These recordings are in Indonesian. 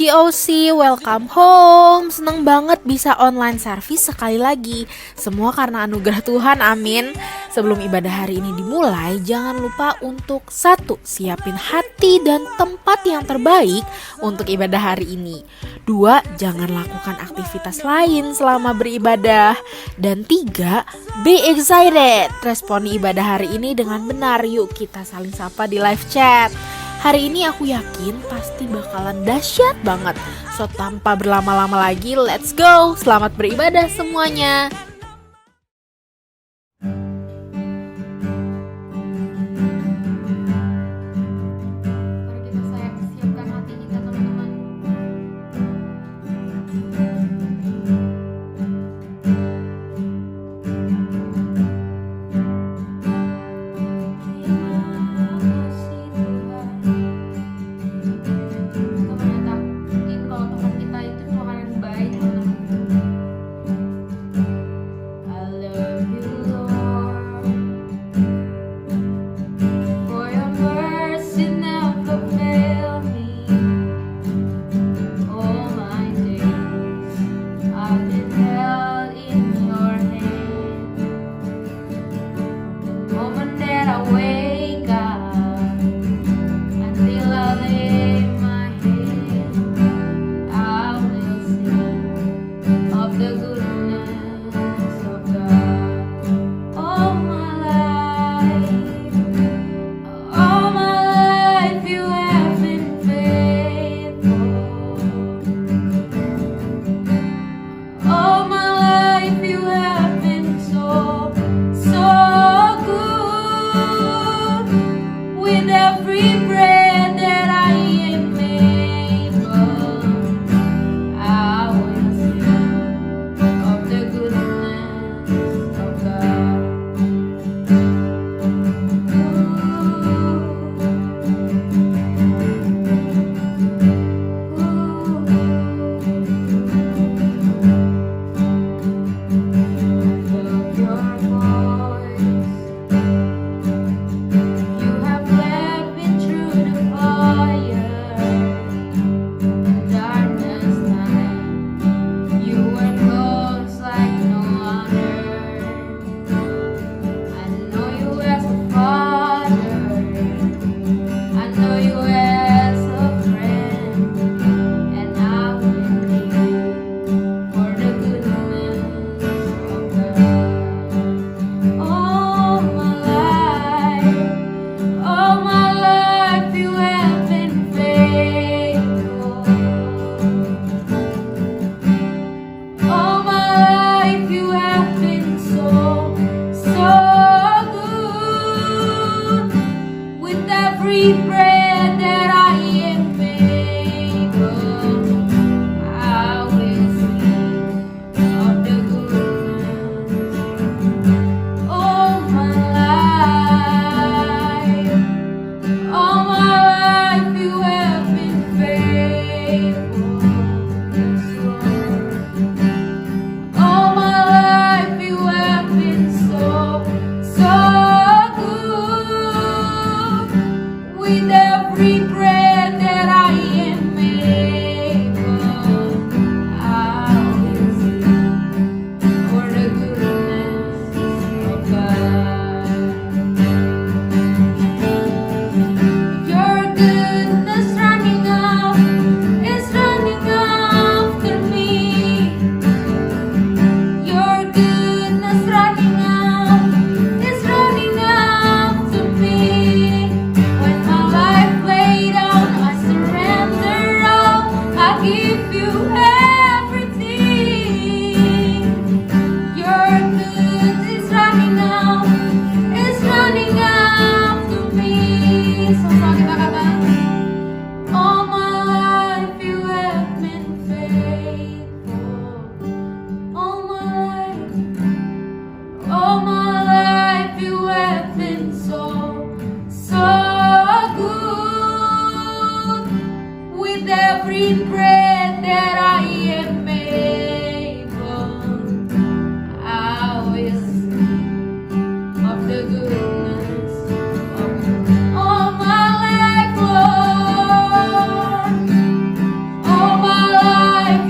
GOC, welcome home. Seneng banget bisa online service sekali lagi. Semua karena anugerah Tuhan, amin. Sebelum ibadah hari ini dimulai, jangan lupa untuk 1. Siapin hati dan tempat yang terbaik untuk ibadah hari ini. 2. Jangan lakukan aktivitas lain selama beribadah. Dan 3. Be excited. Responi ibadah hari ini dengan benar. Yuk kita saling sapa di live chat. Hari ini aku yakin pasti bakalan dahsyat banget. So tanpa berlama-lama lagi, let's go. Selamat beribadah semuanya. Mari kita siapkan hati kita, teman-teman.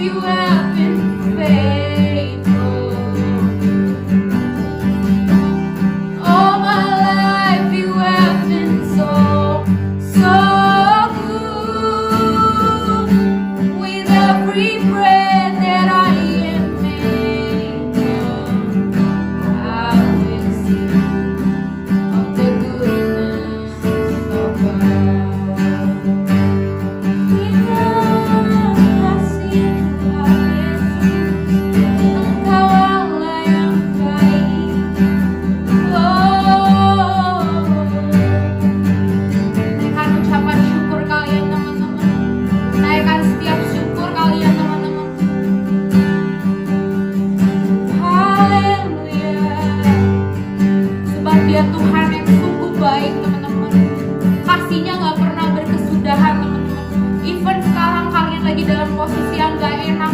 you have been faithful. All my life you have been so good. With every breath that I am able, I will sing of the goodness of God. Dia Tuhan yang sungguh baik, teman-teman. Kasihnya gak pernah berkesudahan, teman-teman. Even sekarang kalian lagi dalam posisi yang gak enak,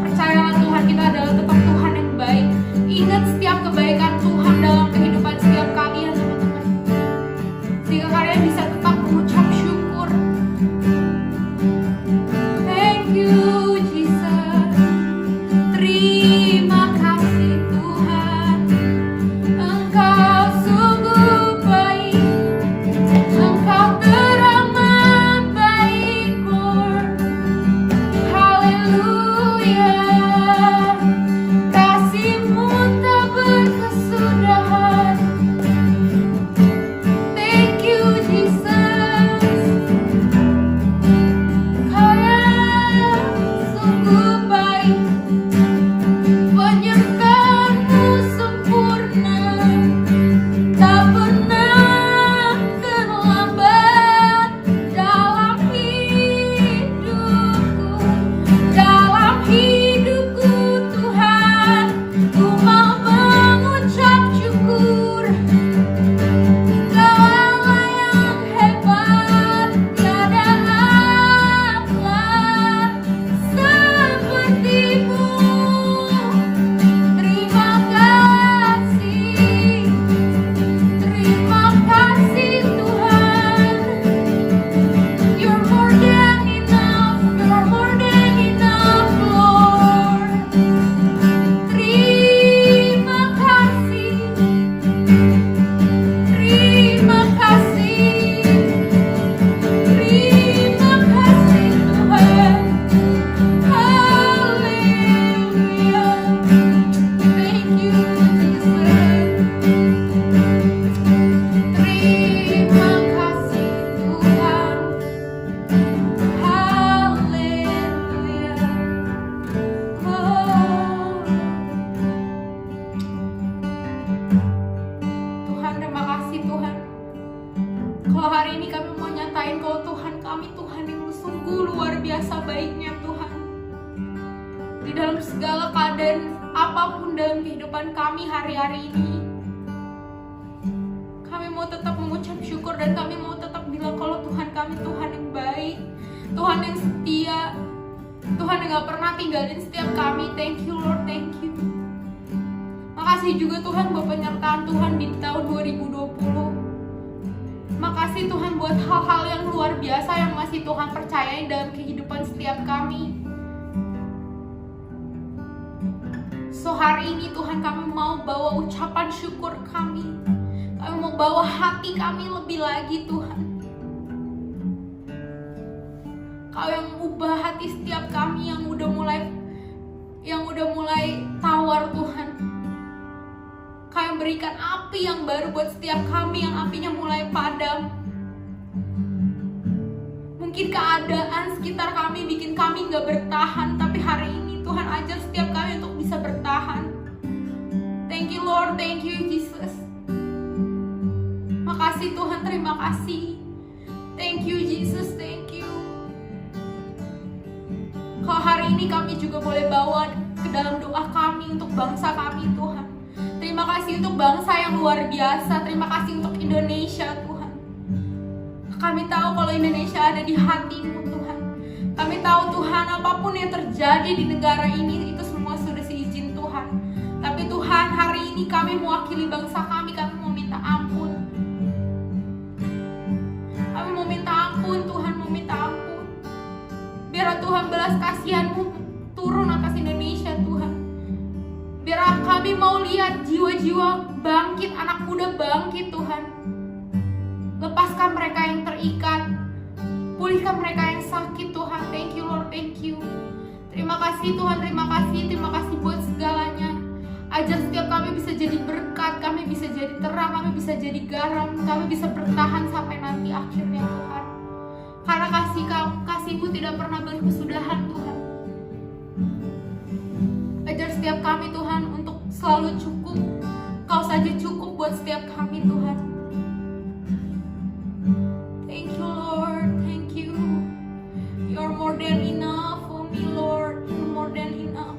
percayalah Tuhan kita adalah tetap Tuhan yang baik. Ingat setiap kebaikan Tuhan dalam kehidupan setiap kalian, teman-teman, sehingga kalian bisa tetap mengucap syukur. Thank you Jesus. Terima kasih Tuhan. Engkau sungguh baik, Engkau teramat baik, Lord. Haleluya. Kasih-Mu tak berkesudahan. Thank you Jesus. Kau yang sungguh baik, penyertaan-Mu sempurna, tak pernah terlambat dalam hidupku Tuhan. Ku mau mengucap syukur. Kau Allah yang hebat, tiada Allah seperti-Mu. Terima kasih, terima kasih Tuhan. You're more than enough, you're more than enough, Lord. Terima kasih, terima kasih, terima kasih Tuhan. Haleluya. Thank you Jesus. Terima kasih Tuhan. Haleluya. Tuhan, terima kasih Tuhan. Kalau hari ini kami mau nyatain kalau Tuhan kami Tuhan yang sungguh luar biasa baiknya Tuhan. Di dalam segala keadaan apapun dalam kehidupan kami hari-hari ini, kami mau tetap mengucap syukur dan kami mau tetap bilang kalau Tuhan kami Tuhan yang baik, Tuhan yang setia, Tuhan yang gak pernah tinggalin setiap kami. Thank you Lord, thank you. Makasih juga Tuhan buat penyertaan Tuhan di tahun 2020. Makasih Tuhan buat hal-hal yang luar biasa yang masih Tuhan percayai dalam kehidupan setiap kami. So hari ini Tuhan kami mau bawa ucapan syukur kami. Kami mau bawa hati kami lebih lagi Tuhan. Kau yang ubah hati setiap kami yang udah mulai tawar Tuhan. Kau yang berikan api yang baru buat setiap kami yang apinya mulai padam. Mungkin keadaan sekitar kami bikin kami gak bertahan, tapi hari ini Tuhan ajar setiap kami untuk bisa bertahan. Thank you Lord, thank you Jesus. Makasih Tuhan, terima kasih. Thank you Jesus, thank you. Kalau hari ini kami juga boleh bawa ke dalam doa kami untuk bangsa kami Tuhan. Terima kasih untuk bangsa yang luar biasa. Terima kasih untuk Indonesia Tuhan. Kami tahu kalau Indonesia ada di hati-Mu Tuhan. Kami tahu Tuhan apapun yang terjadi di negara ini itu semua sudah seizin Tuhan. Tapi Tuhan hari ini kami mewakili bangsa kami mau minta ampun. Kami mau minta ampun Tuhan, mau minta ampun. Biar Tuhan belas kasihan-Mu turun atas Indonesia Tuhan. Biar kami mau lihat jiwa-jiwa bangkit, anak muda bangkit Tuhan. Lepaskan mereka yang terikat, pulihkan mereka yang sakit Tuhan. Thank you Lord, thank you. Terima kasih Tuhan, terima kasih buat segalanya. Ajar setiap kami bisa jadi berkat, kami bisa jadi terang, kami bisa jadi garam, kami bisa bertahan sampai nanti akhirnya Tuhan. Karena kasih-Mu tidak pernah berkesudahan Tuhan. Ajar setiap kami Tuhan untuk selalu cukup, Kau saja cukup buat setiap kami Tuhan. Thank you Lord, thank you. You're more than enough for me Lord, you're more than enough.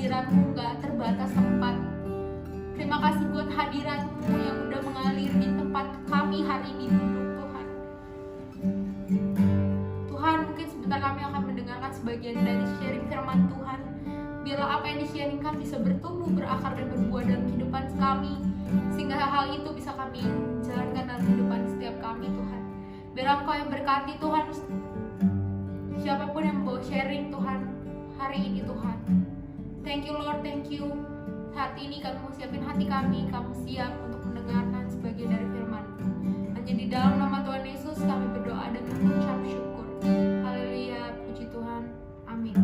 hadirat-Mu gak terbatas tempat. Terima kasih buat hadirat-Mu yang udah mengalir di tempat kami hari ini duduk, Tuhan. Tuhan, mungkin sebentar kami akan mendengarkan sebagian dari sharing firman Tuhan. Biarlah apa yang di-sharingkan bisa bertumbuh, berakar dan berbuah dalam kehidupan kami kami, sehingga hal itu bisa kami jalankan dalam kehidupan setiap kami Tuhan. Biar Engkau yang berkati Tuhan siapapun yang mau sharing Tuhan hari ini Tuhan. Thank you Lord, thank you. Saat ini kami mau siapin hati kami siap untuk mendengarkan sebagian dari firman. Hanya di dalam nama Tuhan Yesus kami berdoa dan mengucap syukur. Haleluya, puji Tuhan. Amin.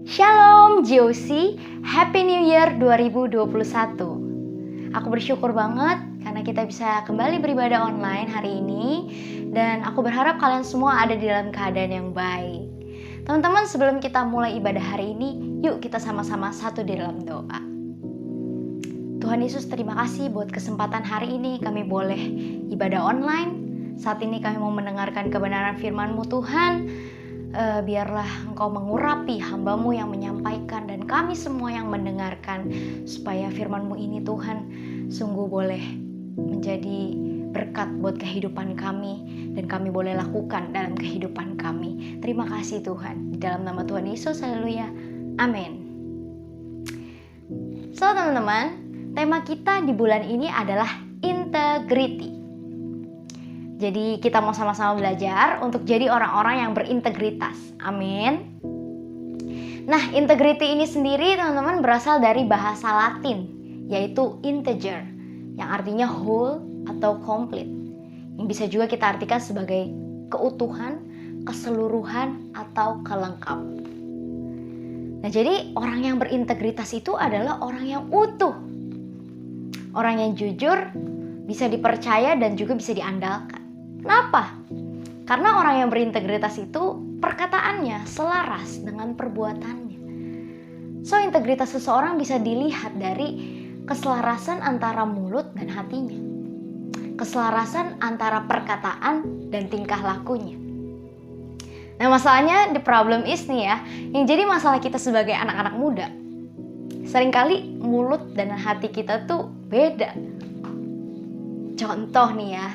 Shalom GOC, Happy New Year 2021. Aku bersyukur banget karena kita bisa kembali beribadah online hari ini. Dan aku berharap kalian semua ada di dalam keadaan yang baik. Teman-teman, sebelum kita mulai ibadah hari ini, yuk kita sama-sama satu di dalam doa. Tuhan Yesus, terima kasih buat kesempatan hari ini kami boleh ibadah online. Saat ini kami mau mendengarkan kebenaran firman-Mu Tuhan. Biarlah Engkau mengurapi hamba-Mu yang menyampaikan dan kami semua yang mendengarkan, supaya firman-Mu ini Tuhan sungguh boleh menjadi berkat buat kehidupan kami dan kami boleh lakukan dalam kehidupan kami. Terima kasih Tuhan, di dalam nama Tuhan Yesus, haleluya, amin. So teman-teman, tema kita di bulan ini adalah integrity. Jadi kita mau sama-sama belajar untuk jadi orang-orang yang berintegritas. Amin. Nah, integrity ini sendiri teman-teman berasal dari bahasa Latin, yaitu integer, yang artinya whole atau complete. Yang bisa juga kita artikan sebagai keutuhan, keseluruhan, atau kelengkap. Nah, jadi orang yang berintegritas itu adalah orang yang utuh. Orang yang jujur, bisa dipercaya dan juga bisa diandalkan. Kenapa? Karena orang yang berintegritas itu perkataannya selaras dengan perbuatannya. So, integritas seseorang bisa dilihat dari keselarasan antara mulut dan hatinya. Keselarasan antara perkataan dan tingkah lakunya. Nah, masalahnya the problem is nih ya, yang jadi masalah kita sebagai anak-anak muda, seringkali mulut dan hati kita tuh beda. Contoh nih ya,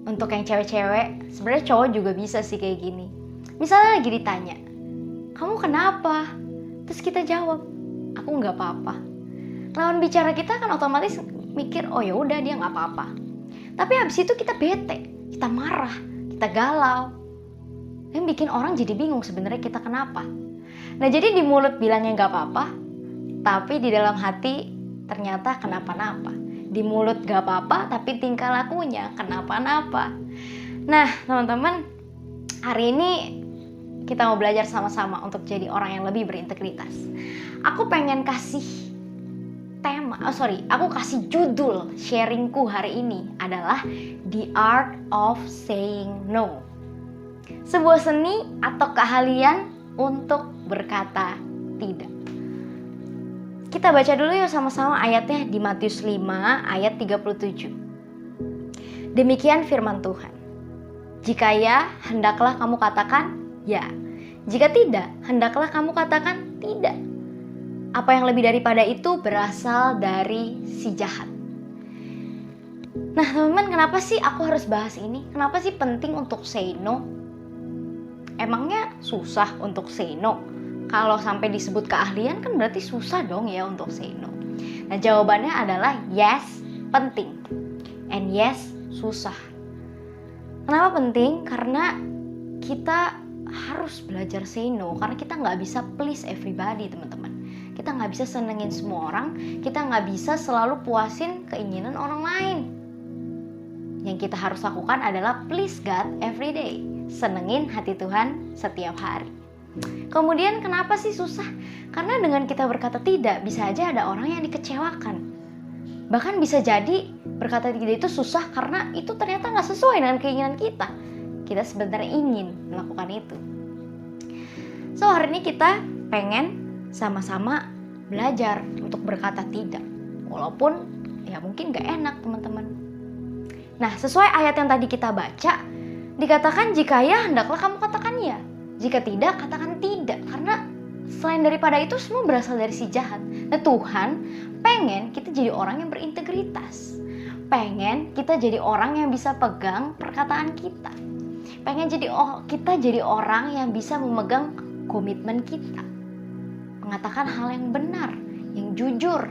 untuk yang cewek-cewek, sebenarnya cowok juga bisa sih kayak gini. Misalnya lagi ditanya, kamu kenapa? Terus kita jawab, aku nggak apa-apa. Lawan bicara kita kan otomatis mikir, oh ya udah dia nggak apa-apa. Tapi habis itu kita bete, kita marah, kita galau, dan bikin orang jadi bingung sebenarnya kita kenapa. Nah, jadi di mulut bilangnya nggak apa-apa, tapi di dalam hati ternyata kenapa-napa. Di mulut gak apa-apa, tapi tingkah lakunya kenapa-napa. Nah, teman-teman, hari ini kita mau belajar sama-sama untuk jadi orang yang lebih berintegritas. Aku pengen kasih aku kasih judul sharingku hari ini adalah The Art of Saying No. Sebuah seni atau keahlian untuk berkata tidak. Kita baca dulu yuk sama-sama ayatnya di Matius 5 ayat 37. Demikian firman Tuhan. Jika ya, hendaklah kamu katakan ya. Jika tidak, hendaklah kamu katakan tidak. Apa yang lebih daripada itu berasal dari si jahat. Nah teman-teman, kenapa sih aku harus bahas ini? Kenapa sih penting untuk say no? Emangnya susah untuk say no? Kalau sampai disebut keahlian kan berarti susah dong ya untuk say no. Nah, jawabannya adalah yes, penting. And yes, susah. Kenapa penting? Karena kita harus belajar say no. Karena kita nggak bisa please everybody, teman-teman. Kita nggak bisa senengin semua orang. Kita nggak bisa selalu puasin keinginan orang lain. Yang kita harus lakukan adalah please God every day. Senengin hati Tuhan setiap hari. Kemudian kenapa sih susah? Karena dengan kita berkata tidak, bisa aja ada orang yang dikecewakan. Bahkan bisa jadi berkata tidak itu susah karena itu ternyata gak sesuai dengan keinginan kita. Kita sebenarnya ingin melakukan itu. So, hari ini kita pengen sama-sama belajar untuk berkata tidak. Walaupun ya mungkin gak enak, teman-teman. Nah, sesuai ayat yang tadi kita baca, dikatakan jika ya, hendaklah kamu katakan ya. Jika tidak, katakan tidak. Karena selain daripada itu semua berasal dari si jahat. Nah, Tuhan pengen kita jadi orang yang berintegritas. Pengen kita jadi orang yang bisa pegang perkataan kita. Pengen kita jadi orang yang bisa memegang komitmen kita. mengatakan hal yang benar, yang jujur.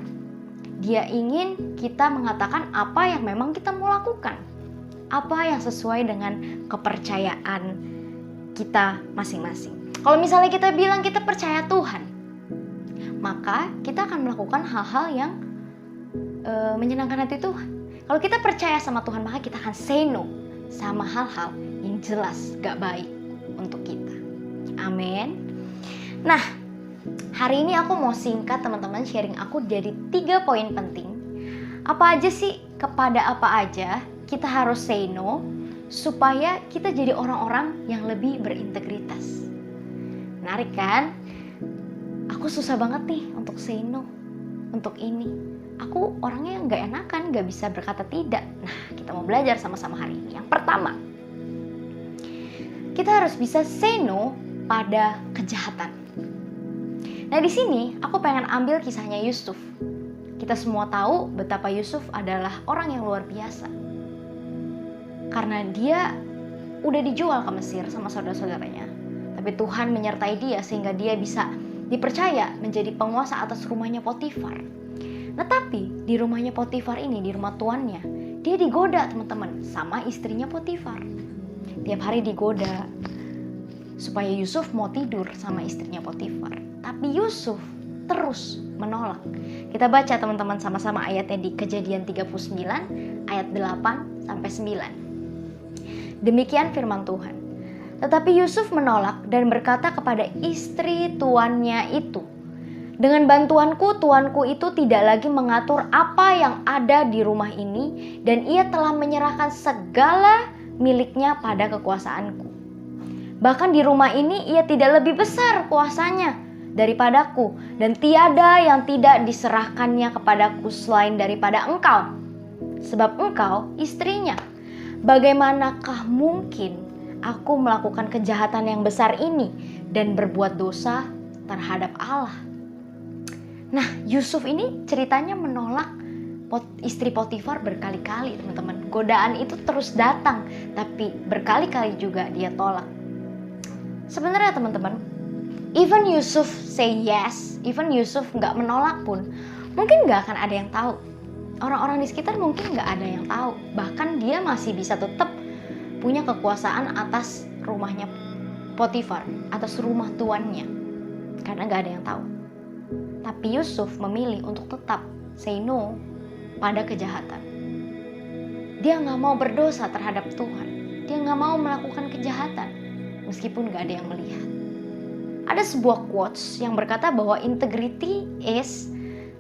Dia ingin kita mengatakan apa yang memang kita mau lakukan, apa yang sesuai dengan kepercayaan kita masing-masing. Kalau misalnya kita bilang kita percaya Tuhan, maka kita akan melakukan hal-hal yang menyenangkan hati Tuhan. Kalau kita percaya sama Tuhan, maka kita akan say no sama hal-hal yang jelas gak baik untuk kita. Amin. Nah, hari ini aku mau singkat teman-teman sharing aku dari 3 poin penting. Apa aja sih, kepada apa aja kita harus say no supaya kita jadi orang-orang yang lebih berintegritas. Menarik kan? Aku susah banget nih untuk say no untuk ini. Aku orangnya gak enakan, gak bisa berkata tidak. Nah, kita mau belajar sama-sama hari ini. Yang pertama, kita harus bisa say no pada kejahatan. Nah, di sini aku pengen ambil kisahnya Yusuf. Kita semua tahu betapa Yusuf adalah orang yang luar biasa. Karena dia udah dijual ke Mesir sama saudara-saudaranya. Tapi Tuhan menyertai dia sehingga dia bisa dipercaya menjadi penguasa atas rumahnya Potifar. Nah, tapi di rumahnya Potifar ini, di rumah tuannya, dia digoda teman-teman sama istrinya Potifar. Tiap hari digoda supaya Yusuf mau tidur sama istrinya Potifar. Tapi Yusuf terus menolak. Kita baca teman-teman sama-sama ayatnya di Kejadian 39 ayat 8 sampai 9. Demikian firman Tuhan. Tetapi Yusuf menolak dan berkata kepada istri tuannya itu, dengan bantuanku, tuanku itu tidak lagi mengatur apa yang ada di rumah ini, dan ia telah menyerahkan segala miliknya pada kekuasaanku. Bahkan di rumah ini ia tidak lebih besar kuasanya daripadaku, dan tiada yang tidak diserahkannya kepadaku selain daripada engkau, sebab engkau istrinya. Bagaimanakah mungkin aku melakukan kejahatan yang besar ini dan berbuat dosa terhadap Allah? Nah, Yusuf ini ceritanya menolak istri Potifar berkali-kali, teman-teman. Godaan itu terus datang, tapi berkali-kali juga dia tolak. Sebenarnya teman-teman, even Yusuf say yes, even Yusuf nggak menolak pun, mungkin nggak akan ada yang tahu. Orang-orang di sekitar mungkin nggak ada yang tahu. Bahkan dia masih bisa tetap punya kekuasaan atas rumahnya Potifar, atas rumah tuannya, karena nggak ada yang tahu. Tapi Yusuf memilih untuk tetap say no pada kejahatan. Dia gak mau berdosa terhadap Tuhan. Dia gak mau melakukan kejahatan meskipun gak ada yang melihat. Ada sebuah quotes yang berkata bahwa integrity is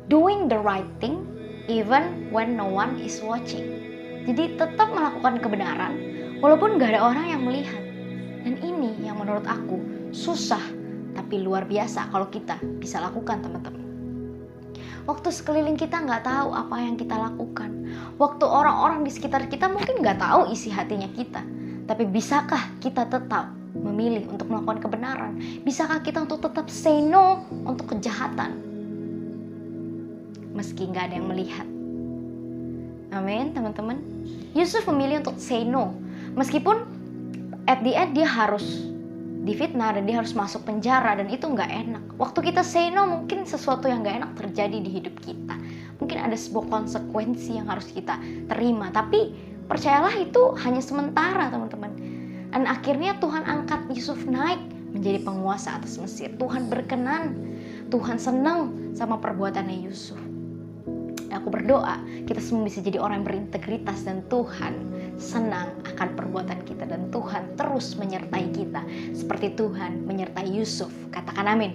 doing the right thing even when no one is watching. Jadi tetap melakukan kebenaran walaupun gak ada orang yang melihat. Dan ini yang menurut aku susah tapi luar biasa kalau kita bisa lakukan, teman-teman. Waktu sekeliling kita nggak tahu apa yang kita lakukan. Waktu orang-orang di sekitar kita mungkin nggak tahu isi hatinya kita. Tapi bisakah kita tetap memilih untuk melakukan kebenaran? Bisakah kita untuk tetap say no untuk kejahatan? Meski nggak ada yang melihat. Amin, teman-teman. Yusuf memilih untuk say no. Meskipun at the end dia harus difitnah dan dia harus masuk penjara, dan itu nggak enak. Waktu kita say no, mungkin sesuatu yang nggak enak terjadi di hidup kita. Mungkin ada sebuah konsekuensi yang harus kita terima. Tapi percayalah itu hanya sementara, teman-teman. Dan akhirnya Tuhan angkat Yusuf naik menjadi penguasa atas Mesir. Tuhan berkenan, Tuhan senang sama perbuatannya Yusuf. Aku berdoa kita semua bisa jadi orang yang berintegritas, dan Tuhan senang akan perbuatan kita, dan Tuhan terus menyertai kita seperti Tuhan menyertai Yusuf. Katakan amin.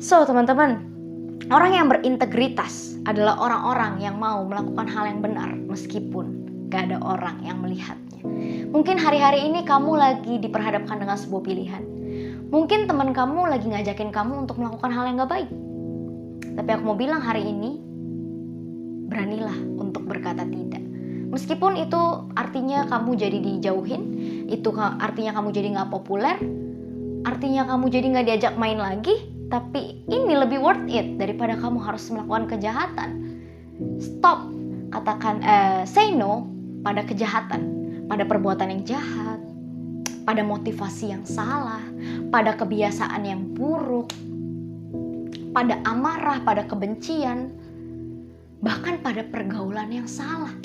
So teman-teman, orang yang berintegritas adalah orang-orang yang mau melakukan hal yang benar meskipun gak ada orang yang melihatnya. Mungkin hari-hari ini kamu lagi diperhadapkan dengan sebuah pilihan. Mungkin teman kamu lagi ngajakin kamu untuk melakukan hal yang gak baik. Tapi aku mau bilang hari ini, beranilah untuk berkata tidak. Meskipun itu artinya kamu jadi dijauhin, itu artinya kamu jadi gak populer, artinya kamu jadi gak diajak main lagi, tapi ini lebih worth it daripada kamu harus melakukan kejahatan. Stop, katakan say no pada kejahatan, pada perbuatan yang jahat, pada motivasi yang salah, pada kebiasaan yang buruk, pada amarah, pada kebencian, bahkan pada pergaulan yang salah,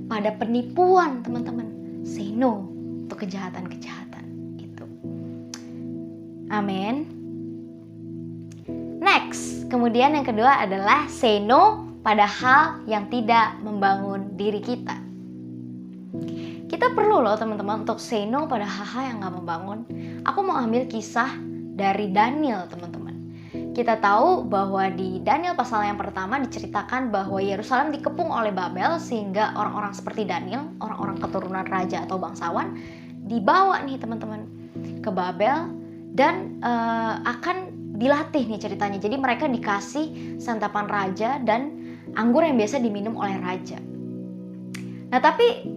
pada penipuan, teman-teman. Say no untuk kejahatan-kejahatan itu. Amin. Next, kemudian yang kedua adalah say no pada hal yang tidak membangun diri kita. Kita perlu loh teman-teman untuk say no pada hal-hal yang gak membangun. Aku mau ambil kisah dari Daniel, teman-teman. Kita tahu bahwa di Daniel pasal yang pertama diceritakan bahwa Yerusalem dikepung oleh Babel, sehingga orang-orang seperti Daniel, orang-orang keturunan raja atau bangsawan, dibawa nih teman-teman ke Babel dan akan dilatih nih ceritanya. Jadi mereka dikasih santapan raja dan anggur yang biasa diminum oleh raja. Nah tapi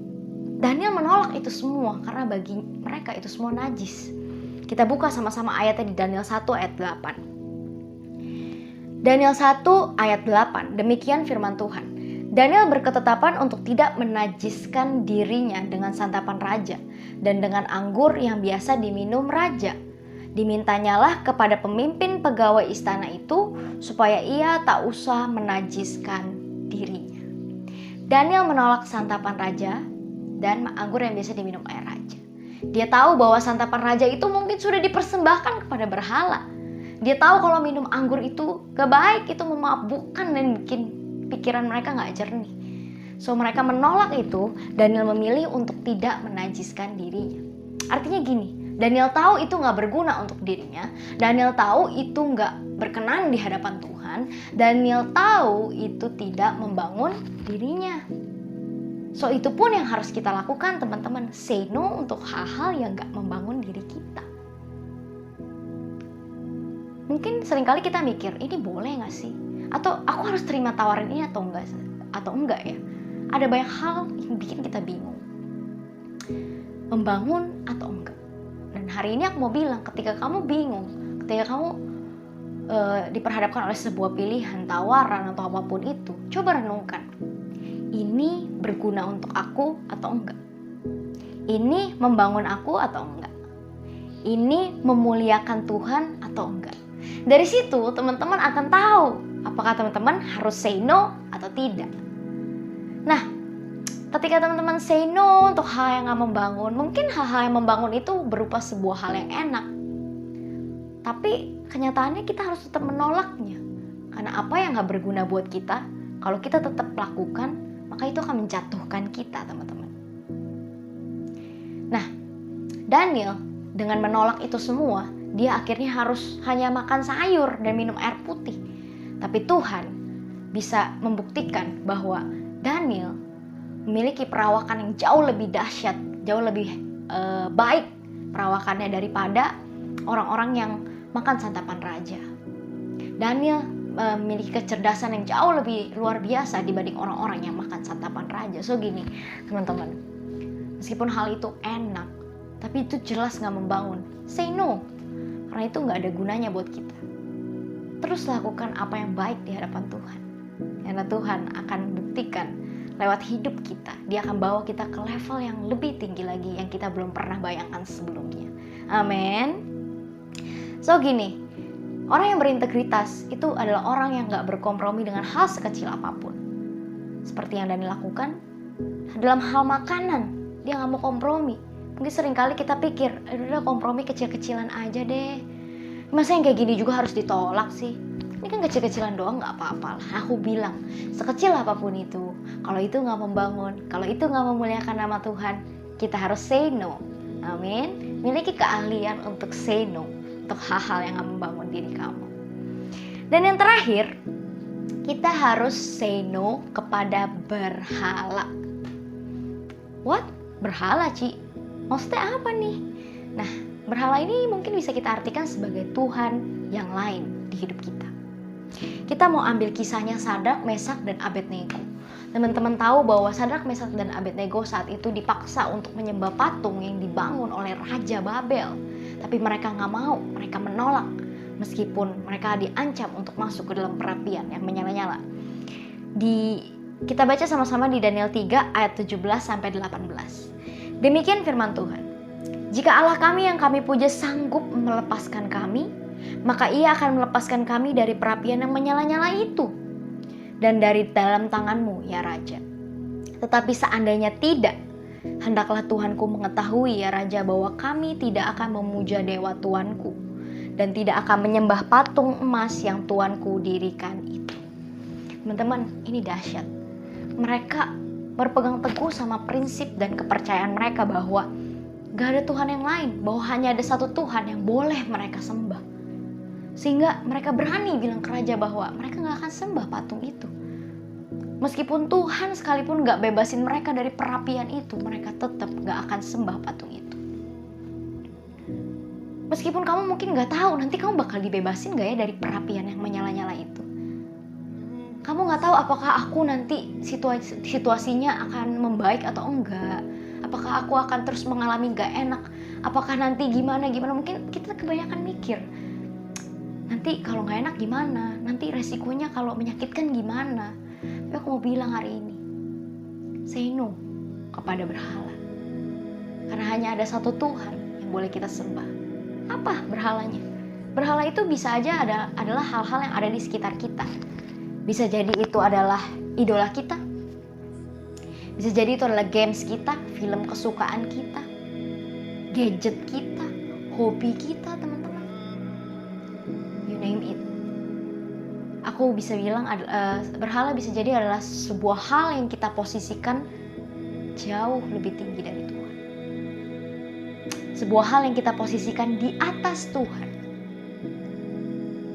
Daniel menolak itu semua karena bagi mereka itu semua najis. Kita buka sama-sama ayatnya di Daniel 1 ayat 8. Daniel 1 ayat 8, demikian firman Tuhan. Daniel berketetapan untuk tidak menajiskan dirinya dengan santapan raja dan dengan anggur yang biasa diminum raja. Dimintanyalah kepada pemimpin pegawai istana itu supaya ia tak usah menajiskan dirinya. Daniel menolak santapan raja dan anggur yang biasa diminum oleh raja. Dia tahu bahwa santapan raja itu mungkin sudah dipersembahkan kepada berhala. Dia tahu kalau minum anggur itu gak baik, itu memabukkan dan bikin pikiran mereka gak jernih. So mereka menolak itu. Daniel memilih untuk tidak menajiskan dirinya. Artinya gini, Daniel tahu itu gak berguna untuk dirinya. Daniel tahu itu gak berkenan di hadapan Tuhan. Daniel tahu itu tidak membangun dirinya. So itu pun yang harus kita lakukan teman-teman. Say no untuk hal-hal yang gak membangun diri kita. Mungkin seringkali kita mikir, ini boleh gak sih? Atau aku harus terima tawaran ini atau enggak ya? Ada banyak hal yang bikin kita bingung. Membangun atau enggak? Dan hari ini aku mau bilang, ketika kamu bingung, ketika kamu diperhadapkan oleh sebuah pilihan, tawaran atau apapun itu, coba renungkan. Ini berguna untuk aku atau enggak? Ini membangun aku atau enggak? Ini memuliakan Tuhan atau enggak? Dari situ teman-teman akan tahu apakah teman-teman harus say no atau tidak. Nah, ketika teman-teman say no untuk hal yang gak membangun, mungkin hal-hal yang membangun itu berupa sebuah hal yang enak. Tapi kenyataannya kita harus tetap menolaknya. Karena apa yang gak berguna buat kita, kalau kita tetap lakukan, maka itu akan menjatuhkan kita, teman-teman. Nah, Daniel dengan menolak itu semua, dia akhirnya harus hanya makan sayur dan minum air putih. Tapi Tuhan bisa membuktikan bahwa Daniel memiliki perawakan yang jauh lebih dahsyat, jauh lebih baik perawakannya daripada orang-orang yang makan santapan raja. Daniel memiliki kecerdasan yang jauh lebih luar biasa dibanding orang-orang yang makan santapan raja. So gini teman-teman, meskipun hal itu enak, tapi itu jelas gak membangun. Say no, karena itu gak ada gunanya buat kita. Terus lakukan apa yang baik di hadapan Tuhan. Karena Tuhan akan buktikan lewat hidup kita. Dia akan bawa kita ke level yang lebih tinggi lagi yang kita belum pernah bayangkan sebelumnya. Amin. So gini, orang yang berintegritas itu adalah orang yang gak berkompromi dengan hal sekecil apapun. Seperti yang Daniel lakukan, dalam hal makanan, dia gak mau kompromi. Mungkin seringkali kita pikir, udah kompromi kecil-kecilan aja deh. Masa yang kayak gini juga harus ditolak sih? Ini kan kecil-kecilan doang gak apa-apa lah. Aku bilang, sekecil apapun itu, kalau itu gak membangun, kalau itu gak memuliakan nama Tuhan, kita harus say no. Amin. Miliki keahlian untuk say no untuk hal-hal yang gak membangun diri kamu. Dan yang terakhir, kita harus say no kepada berhala. What? Berhala, Ci? Maksudnya apa nih? Nah, berhala ini mungkin bisa kita artikan sebagai Tuhan yang lain di hidup kita. Kita mau ambil kisahnya Sadrak, Mesak, dan Abednego. Teman-teman tahu bahwa Sadrak, Mesak, dan Abednego saat itu dipaksa untuk menyembah patung yang dibangun oleh Raja Babel. Tapi mereka gak mau, mereka menolak. Meskipun mereka diancam untuk masuk ke dalam perapian yang menyala-nyala. Kita baca sama-sama di Daniel 3 ayat 17-18. Demikian firman Tuhan. Jika Allah kami yang kami puja sanggup melepaskan kami, maka Ia akan melepaskan kami dari perapian yang menyala-nyala itu dan dari dalam tanganmu, ya Raja. Tetapi seandainya tidak, hendaklah Tuhanku mengetahui, ya Raja, bahwa kami tidak akan memuja dewa Tuanku dan tidak akan menyembah patung emas yang Tuanku dirikan itu. Teman-teman, ini dahsyat. Mereka berpegang teguh sama prinsip dan kepercayaan mereka bahwa gak ada Tuhan yang lain, bahwa hanya ada satu Tuhan yang boleh mereka sembah. Sehingga mereka berani bilang ke raja bahwa mereka gak akan sembah patung itu. Meskipun Tuhan sekalipun gak bebasin mereka dari perapian itu, mereka tetap gak akan sembah patung itu. Meskipun kamu mungkin gak tahu nanti kamu bakal dibebasin gak ya dari perapian yang menyala-nyala itu. Kamu gak tahu apakah aku nanti situasinya akan membaik atau enggak. Apakah aku akan terus mengalami gak enak. Apakah nanti gimana. Mungkin kita kebanyakan mikir. Nanti kalau gak enak gimana. Nanti resikonya kalau menyakitkan gimana. Tapi aku mau bilang hari ini. Say no kepada berhala. Karena hanya ada satu Tuhan yang boleh kita sembah. Apa berhalanya? Berhala itu bisa aja adalah hal-hal yang ada di sekitar kita. Bisa jadi itu adalah idola kita. Bisa jadi itu adalah games kita, film kesukaan kita, gadget kita, hobi kita, teman-teman. You name it. Aku bisa bilang berhala bisa jadi adalah sebuah hal yang kita posisikan jauh lebih tinggi dari Tuhan. Sebuah hal yang kita posisikan di atas Tuhan.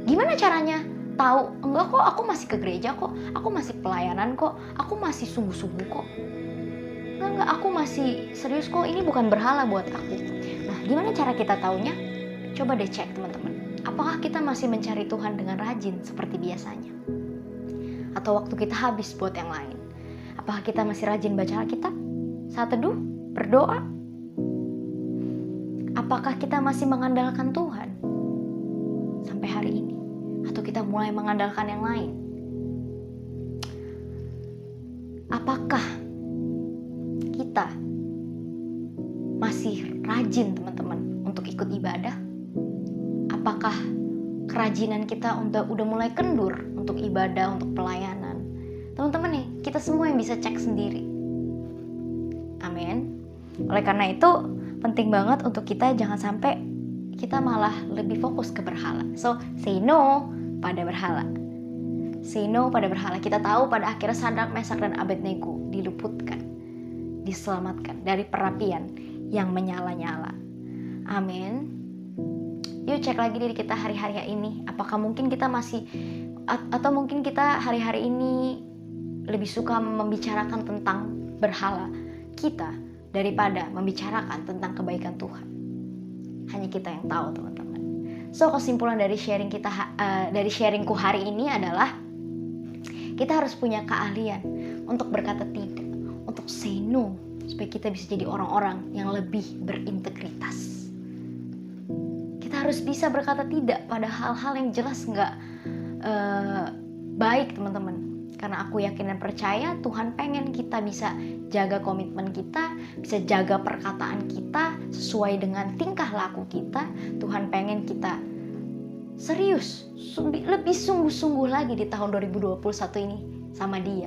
Gimana caranya? Tahu, enggak kok, aku masih ke gereja kok, aku masih pelayanan kok, aku masih sungguh-sungguh kok. Enggak, aku masih serius kok, ini bukan berhala buat aku. Nah, gimana cara kita taunya? Coba deh cek teman-teman. Apakah kita masih mencari Tuhan dengan rajin seperti biasanya? Atau waktu kita habis buat yang lain? Apakah kita masih rajin baca Alkitab? Saat teduh? Berdoa? Apakah kita masih mengandalkan Tuhan sampai hari ini? Atau kita mulai mengandalkan yang lain? Apakah kita masih rajin teman-teman untuk ikut ibadah? Apakah kerajinan kita udah mulai kendur untuk ibadah, untuk pelayanan? Teman-teman nih, kita semua yang bisa cek sendiri. Amin. Oleh karena itu penting banget untuk kita jangan sampai kita malah lebih fokus ke berhala. So, say no pada berhala. Say no pada berhala. Kita tahu pada akhirnya Sadrak, Mesak, dan Abednego diluputkan, diselamatkan dari perapian yang menyala-nyala. Amin. Yuk cek lagi diri kita hari-hari ini. Apakah mungkin kita masih, atau mungkin kita hari-hari ini lebih suka membicarakan tentang berhala kita daripada membicarakan tentang kebaikan Tuhan. Hanya kita yang tahu, teman-teman. So, kesimpulan dari sharingku hari ini adalah kita harus punya keahlian untuk berkata tidak, untuk say no, supaya kita bisa jadi orang-orang yang lebih berintegritas. Kita harus bisa berkata tidak pada hal-hal yang jelas nggak baik, teman-teman. Karena aku yakin dan percaya Tuhan pengen kita bisa jaga komitmen kita, bisa jaga perkataan kita sesuai dengan tingkah laku kita. Tuhan pengen kita serius, lebih sungguh-sungguh lagi di tahun 2021 ini sama Dia.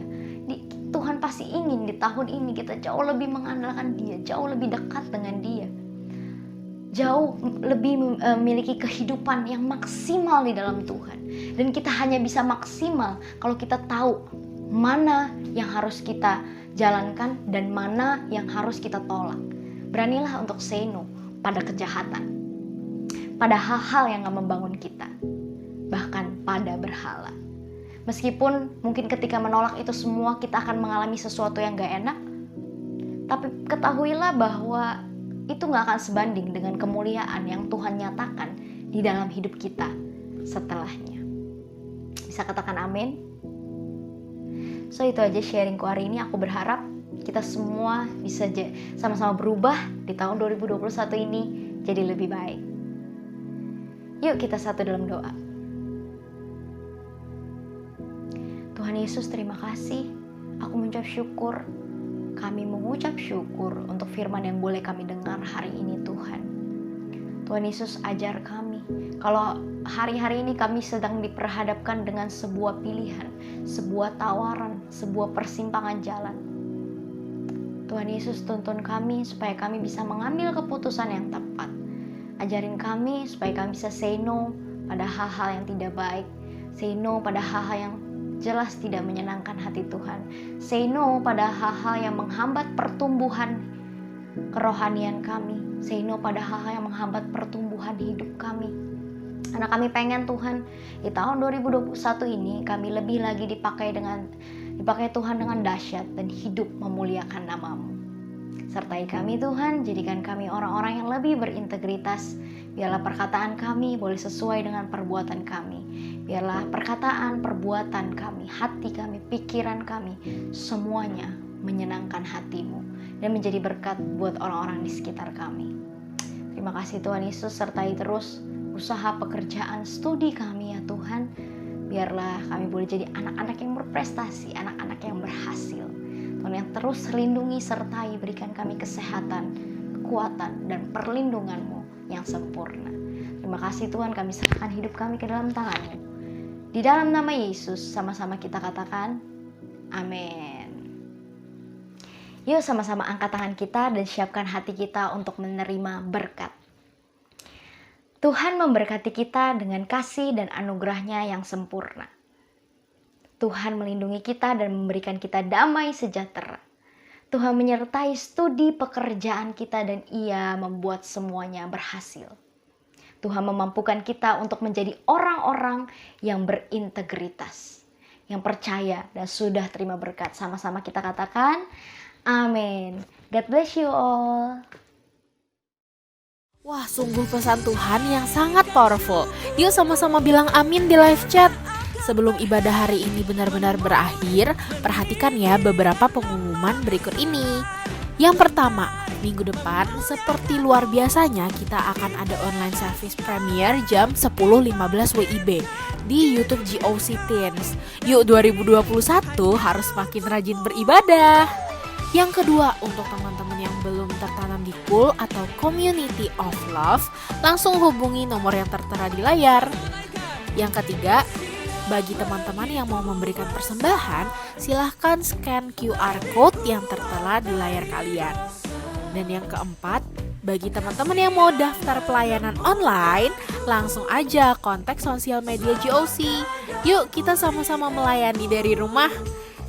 Tuhan pasti ingin di tahun ini kita jauh lebih mengandalkan Dia, jauh lebih dekat dengan Dia, jauh lebih memiliki kehidupan yang maksimal di dalam Tuhan. Dan kita hanya bisa maksimal kalau kita tahu mana yang harus kita jalankan dan mana yang harus kita tolak. Beranilah untuk say no pada kejahatan, pada hal-hal yang gak membangun kita, bahkan pada berhala. Meskipun mungkin ketika menolak itu semua kita akan mengalami sesuatu yang gak enak, tapi ketahuilah bahwa itu gak akan sebanding dengan kemuliaan yang Tuhan nyatakan di dalam hidup kita setelahnya. Bisa katakan amin? So, itu aja sharingku hari ini. Aku berharap kita semua bisa sama-sama berubah di tahun 2021 ini jadi lebih baik. Yuk kita satu dalam doa. Tuhan Yesus, terima kasih. Aku mengucap syukur kami mengucap syukur untuk firman yang boleh kami dengar hari ini Tuhan. Tuhan Yesus ajar kami, kalau hari-hari ini kami sedang diperhadapkan dengan sebuah pilihan, sebuah tawaran, sebuah persimpangan jalan. Tuhan Yesus tuntun kami supaya kami bisa mengambil keputusan yang tepat. Ajarin kami supaya kami bisa say no pada hal-hal yang tidak baik, say no pada hal-hal yang jelas tidak menyenangkan hati Tuhan, say no pada hal-hal yang menghambat pertumbuhan kerohanian kami, say no pada hal-hal yang menghambat pertumbuhan hidup kami. Karena kami pengen Tuhan, di tahun 2021 ini kami lebih lagi dipakai Tuhan dengan dahsyat dan hidup memuliakan nama-Mu. Sertai kami Tuhan, jadikan kami orang-orang yang lebih berintegritas. Biarlah perkataan kami boleh sesuai dengan perbuatan kami. Biarlah perkataan, perbuatan kami, hati kami, pikiran kami, semuanya menyenangkan hati-Mu dan menjadi berkat buat orang-orang di sekitar kami. Terima kasih Tuhan Yesus, sertai terus usaha pekerjaan studi kami ya Tuhan. Biarlah kami boleh jadi anak-anak yang berprestasi, anak-anak yang berhasil. Tuhan yang terus lindungi sertai berikan kami kesehatan, kekuatan, dan perlindungan-Mu yang sempurna. Terima kasih Tuhan, kami serahkan hidup kami ke dalam tangan-Mu. Di dalam nama Yesus sama-sama kita katakan, amin. Yuk sama-sama angkat tangan kita dan siapkan hati kita untuk menerima berkat. Tuhan memberkati kita dengan kasih dan anugerah-Nya yang sempurna. Tuhan melindungi kita dan memberikan kita damai sejahtera. Tuhan menyertai studi pekerjaan kita dan Ia membuat semuanya berhasil. Tuhan memampukan kita untuk menjadi orang-orang yang berintegritas, yang percaya dan sudah terima berkat. Sama-sama kita katakan, amin. God bless you all. Wah, sungguh pesan Tuhan yang sangat powerful. Yuk sama-sama bilang amin di live chat. Sebelum ibadah hari ini benar-benar berakhir, perhatikan ya beberapa pengumuman berikut ini. Yang pertama, minggu depan seperti luar biasanya kita akan ada online service premiere jam 10.15 WIB di YouTube GOC Teens. Yuk 2021 harus makin rajin beribadah. Yang kedua, untuk teman-teman yang belum tertanam di Cool atau Community of Love, langsung hubungi nomor yang tertera di layar. Yang ketiga, bagi teman-teman yang mau memberikan persembahan, silahkan scan QR Code yang tertera di layar kalian. Dan yang keempat, bagi teman-teman yang mau daftar pelayanan online, langsung aja kontak sosial media GOC. Yuk kita sama-sama melayani dari rumah.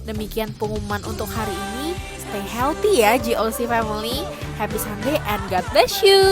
Demikian pengumuman untuk hari ini. Stay healthy ya GOC family. Happy Sunday and God bless you.